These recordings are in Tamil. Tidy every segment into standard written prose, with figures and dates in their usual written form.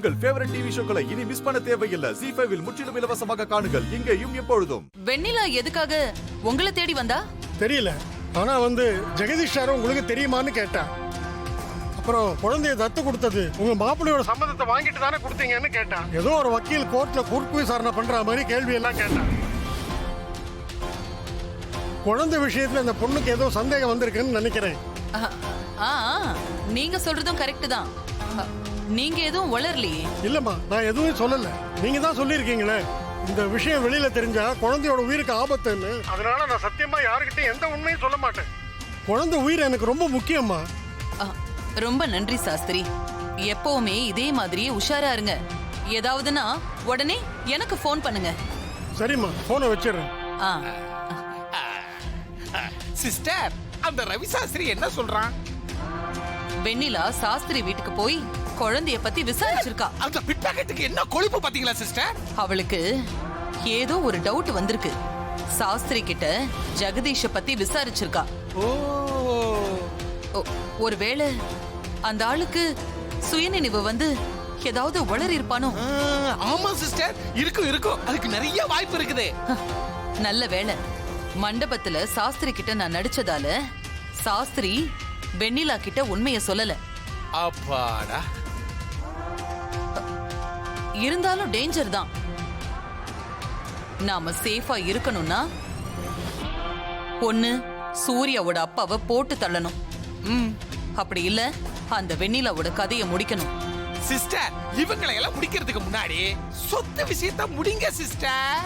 உங்கள் ஃபேவரட் டிவி ஷோக்களை இனி மிஸ் பண்ண தேவையில்லை. ZEE5 இல் முற்றிலும் இலவசமாக காணுங்கள், இங்கேயும் எப்பொழுதும். வெண்ணிலா எதுக்காக உங்களை தேடி வந்தா? தெரியல. ஆனா ஜெகதீஷ் சார் உங்களுக்கு தெரியுமான்னு கேட்டா. அப்புறம் குழந்தைய தத்து கொடுத்தது உங்க மாப்பிள்ளையோட சம்மதத்தை வாங்கிட்டு தானே கொடுத்தீங்கன்னு கேட்டா. ஏதோ ஒரு வக்கீல் கோர்ட்ல குறுக்கு விசாரணை பண்ற மாதிரி கேள்வி எல்லாம் கேட்டா. குழந்தை விஷயத்துல அந்த பொண்ணுக்கு ஏதோ சந்தேகம் வந்திருக்குன்னு நினைக்கிறேன். நீங்க சொல்றதும் கரெக்ட் தான். நீங்க எதுவும் வளரலையே. இல்லம்மா, நான் எதுவும் சொல்லல. நீங்க தான் சொல்லிருக்கீங்களே இந்த விஷயம் வெளியில தெரிஞ்சா குழந்தையோட உயிருக்கு ஆபத்துன்னு. அதனால நான் சத்தியமா யாருக்கிட்டையும் எந்த உண்மையும் சொல்ல மாட்டேன். குழந்தை உயிர் எனக்கு ரொம்ப முக்கியம்மா. ரொம்ப நன்றி சாஸ்திரி. எப்பவுமே இதே மாதிரியே உஷாரா இருங்க. ஏதாவதுன்னா உடனே எனக்கு ஃபோன் பண்ணுங்க. சரிம்மா, போனை வச்சிடுறேன். சிஸ்டர், அந்த ரவி சாஸ்திரி என்ன சொல்றான்? வெண்ணிலா சாஸ்திரி வீட்டுக்கு போய் குழந்தைய பத்தி விசாரிச்சிருக்கா. அந்த பிட்பாக்கெட்டுக்கு என்ன கொழுப்பு பாத்தீங்களா சிஸ்டர்? அவளுக்கு ஏதோ ஒரு டவுட் வந்திருக்கு. சாஸ்திரி கிட்ட ஜெகதீஷ பத்தி விசாரிச்சிருக்கா. ஒருவேளை அந்த ஆளுக்கு சுயநினைவு வந்து ஏதாவது உளறி இருப்பானோ? ஆமா சிஸ்டர், இருக்கும். அதுக்கு நிறைய வாய்ப்பு இருக்குது. நல்ல வேளை மண்டபத்துல சாஸ்திரி கிட்ட நான் நடிச்சதால சாஸ்திரி வெண்ணிலா கிட்ட உண்மைய சொல்லல. அப்பாடா. இருந்தாலும் டேஞ்சர் தான். நாம சேஃபா இருக்கணும்னா ஒண்ணு சூர்யாவோட அப்பாவை போட்டு தள்ளணும். அப்படி இல்ல அந்த வெண்ணிலாவோட கதையை முடிக்கணும். சிஸ்டர், இவங்களை எல்லாம் முடிக்கிறதுக்கு முன்னாடி சொத்து விஷயத்தை முடிங்க சிஸ்டர்.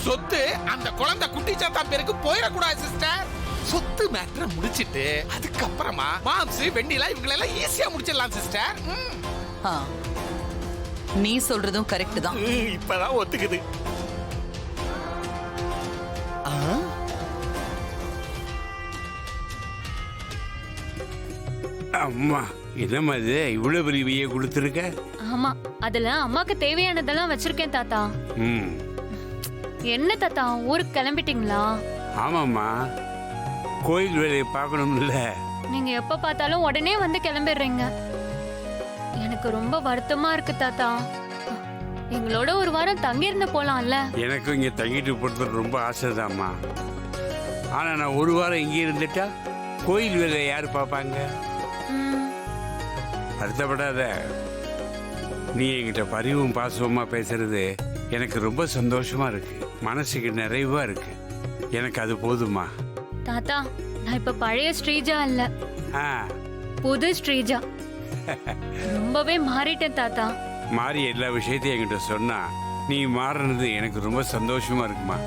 சொத்து அந்த குழந்தை குட்டி சாத்தா பேருக்கு போயிடக்கூடாது சிஸ்டர். சொத்து மேட்டரை முடிச்சிட்டு அதுக்கப்புறமா மாம்ஸ் வெண்ணிலா இவங்களை எல்லாம் ஈஸியா முடிச்சிடலாம் சிஸ்டர். நீ சொல்றதும் கரெக்ட் தான். இப்பதான் ஒத்துக்குது. அம்மா, என்னம்மா இது இவ்வளவு பெரிய வியை கொடுத்துருக்க? ஆமா, அதுல அம்மாக்கு தேவையானதெல்லாம் வச்சிருக்கேன் தாத்தா. என்ன தாத்தா, ஊருக்கு கிளம்பிட்டீங்களா? ஆமாம்மா, கோயில் வேலையை பார்க்கணும்ல. நீங்க எப்ப பார்த்தாலும் உடனே வந்து கிளம்பிடுறீங்க. எனக்கு ரொம்ப வருத்தமா இருக்கு தாத்தா. எங்களோட ஒரு வாரம் தங்கி இருந்து போலாம்ல? எனக்கும் இங்க தங்கிட்டு போறது ரொம்ப ஆசைதாம்மா. ஆனா நான் ஒரு வாரம் இங்கே இருந்துட்டா கோயில் வேலையை யாரு பார்ப்பாங்க? வருத்தப்படாத. நீ என்கிட்ட பரிவும் பாசமா பேசுறது எனக்கு ரொம்ப சந்தோஷமா இருக்கு. மனசுக்கு நிறைவா இருக்கு. எனக்கு அது போதுமா. தாத்தா, நான் இப்ப பழைய ஸ்ரீஜா இல்ல, புது ஸ்ரீஜா. ரொம்பவே மாறிட்டேன் தாத்தா. மாறி எல்லா விஷயத்தையும் என்கிட்ட சொன்னா நீ மாறினது எனக்கு ரொம்ப சந்தோஷமா இருக்குமா.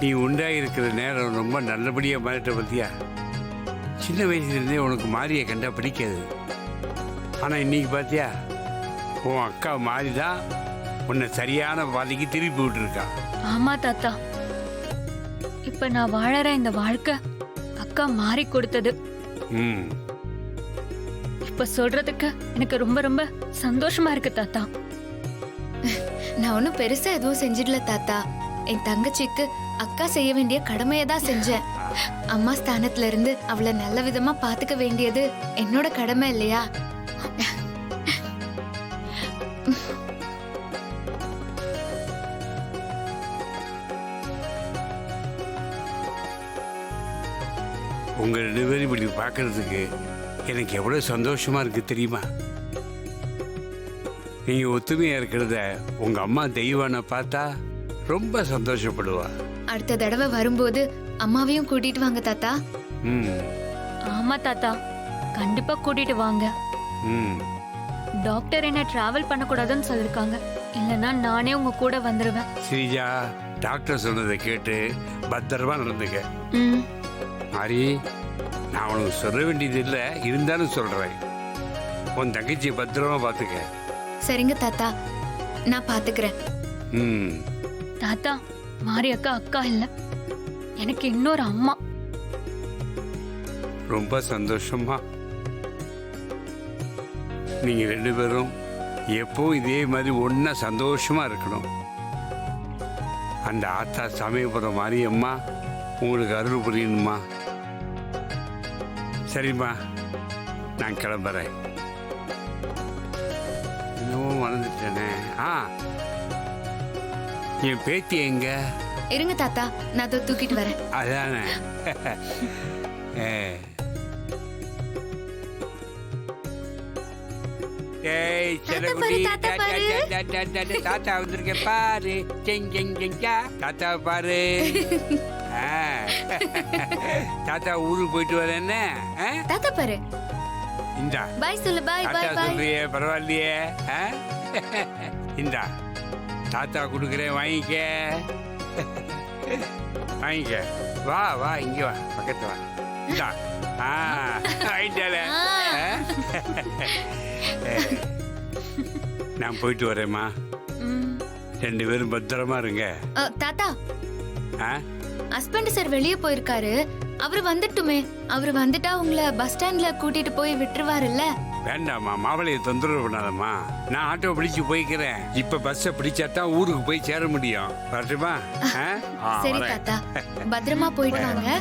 நீ உண்டாயிருக்கிற நேரம் ரொம்ப நல்லபடியா மாறிட்ட பத்தியா. சின்ன வயசுல இருந்தே உனக்கு மாறிய கண்டா பிடிக்காது. ஆனா இன்னைக்கு பாத்தியா, உன் அக்கா மாறிதான் உன்னை சரியான பாதைக்கு திருப்பி விட்டுருக்கா. ஆமா தாத்தா, இப்ப நான் வாழற இந்த வாழ்க்கை அக்கா மாறி கொடுத்தது. இப்ப சொல்றதுக்கு எனக்கு ரொம்ப ரொம்ப சந்தோஷமா இருக்கு தாத்தா. நான் ஒன்னும் பெருசா எதுவும் செஞ்சிடல தாத்தா. என் தங்கச்சிக்கு அக்கா செய்ய வேண்டிய கடமையை தான் செஞ்சேன். அம்மா ஸ்தானத்துல இருந்து அவளை நல்ல விதமா பாத்துக்க வேண்டியது என்னோட கடமை இல்லையா? உங்க 2 பேரும் இப்படி பார்க்கறதுக்கு எனக்கு எவ்வளவு சந்தோஷமா இருக்கு தெரியுமா. நீங்க ஒத்துமையா இருக்கிறத உங்க அம்மா தெய்வான பார்த்தா ரொம்ப சந்தோஷப்படுவா. அடுத்த தடவை வரும்போது அம்மாவையும் கூட்டிட்டு வாங்க தாத்தா. ஆமா தாத்தா, கண்டிப்பா கூட்டிட்டு வாங்க. டாக்டர் என்ன டிராவல் பண்ணக்கூடாதுன்னு சொல்லிருக்காங்க. இல்லைன்னா நானே உங்க கூட வந்துருவேன். ஸ்ரீஜா, டாக்டர் சொன்னதை கேட்டு பத்திரமா நடந்துக்க. மாறி, நான் உனக்கு சொல்ல வேண்டியது இல்லை, இருந்தாலும் சொல்றேன். உன் தங்கச்சியை பத்திரமா பாத்துக்க. சரிங்க தாத்தா, நான் பாத்துக்கிறேன். தாத்தா, மாரி அக்கா அக்கா இல்ல, எனக்கு இன்னொரு அம்மா. ரொம்ப சந்தோஷமா. நீங்க 2 பேரும் எப்பவும் இதே மாதிரி ஒன்னா சந்தோஷமா இருக்கணும். அந்த ஆத்தா சமயபுரம் மாரியம்மா உங்களுக்கு அருள் புரியணுமா. சரிம்மா, நான் கிளம்புறேன். ஆ, என் பேத்தி எங்க? இருங்க தாத்தா, நான் அதை தூக்கிட்டு வரேன். அதானே. ஏய் செல்லகுட்டி, தாத்தா பாரு. தாத்தா வந்திருக்க பாரு. தாத்தா பாரு. தாத்தா ஊருக்கு போயிட்டு வரேன்னு. தாத்தா பாரு. இந்தா பாய் சொல்லு. பாய் தாத்தா பாய் பாய். சொல்றியே, பரவாயில்லையே. இந்தா தாத்தா கொடுக்குறேன், வாங்கிக்க. வாங்கிக்க. வா வா, இங்க வா, பக்கத்து வா. இந்தா. வாங்கிட்டால. நான் போயிட்டு வரேம்மா. ம். 2 பேரும் பத்திரமா இருங்க. தாத்தா, ஆ? ஹஸ்பண்ட் சார் வெளியே போயிருக்காரு. அவரு வந்துட்டுமே. அவரு வந்துட்டா உங்களை பஸ் ஸ்டாண்ட்ல கூட்டிட்டு போய் விட்டுருவாருல்ல. வேண்டாம்மா, மாவளையை தொந்தரவு பண்ணாதம்மா. நான் ஆட்டோ பிடிச்சு போய்க்கிறேன். இப்ப பஸ்ஸை பிடிச்சாதான் ஊருக்கு போய் சேர முடியும். வரட்டுமா? சரி வரேன். தாத்தா, பத்திரமா போயிட்டு வாங்க.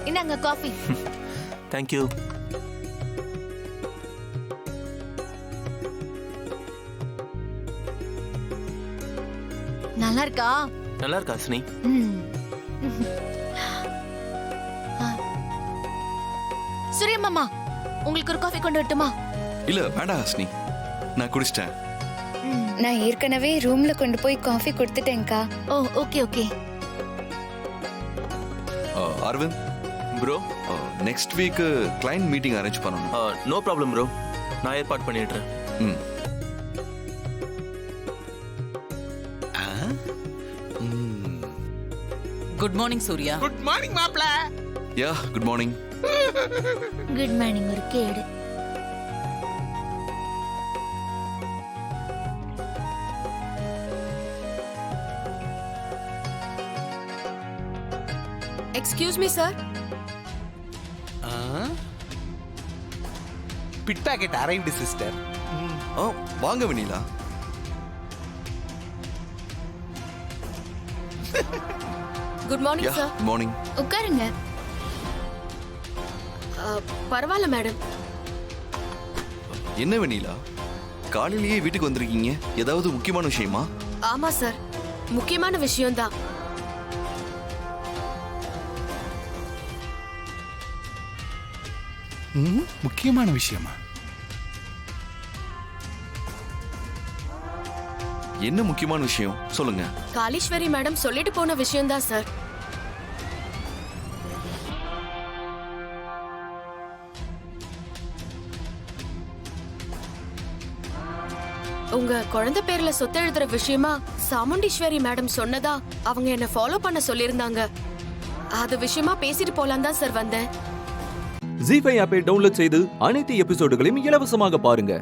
இந்தாங்க காஃபி. தேங்க்யூ. நல்லா இருக்கா? நல்லா இருக்கா ஹாசினி? சூரிய மாமா, உங்களுக்கு ஒரு காஃபி கொண்டு வரட்டுமா? இல்ல வேண்டாம் ஹாசினி, நான் குடிச்சிட்டேன். நான் ஏற்கனவே ரூம்ல கொண்டு போய் காஃபி கொடுத்துட்டேன்க்கா. Oh okay okay. Aravind bro, next week client meeting arrange பண்ணணும். நோ ப்ராப்ளம் ப்ரோ, நான் ஏற்பாடு பண்ணிடுறேன். ம். Good morning Surya. Good morning மாப்ள. Yeah good morning. Good morning. ஒரு கேடு. Excuse me sir. Bit packet arrived sister. வாங்க Vennila. Good morning yeah sir. Good morning. உட்காருங்க. பரவாயில்ல மேடம். என்ன வெண்ணிலா, காலையிலேயே வீட்டுக்கு வந்திருக்கீங்க? ஏதாவது முக்கியமான விஷயமா? ஆமா சார், முக்கியமான விஷயம்தான். முக்கியமான விஷயமா? என்ன முக்கியமான விஷயம் சொல்லுங்க. காளீஸ்வரி மேடம் சொல்லிட்டு போன விஷயம்தான் சார். உங்க குழந்தை பேர்ல சொத்து எழுதுற விஷயமா சாமுண்டீஸ்வரி மேடம் சொன்னதா அவங்க என்ன ஃபாலோ பண்ண சொல்லியிருந்தாங்க. அது விஷயமா பேசிட்டு போலாம் தான் சார் வந்தேன். ஜீ5 ஆப்பை டவுன்லோட் செய்து அனைத்து எபிசோடுகளையும் இலவசமாக பாருங்க.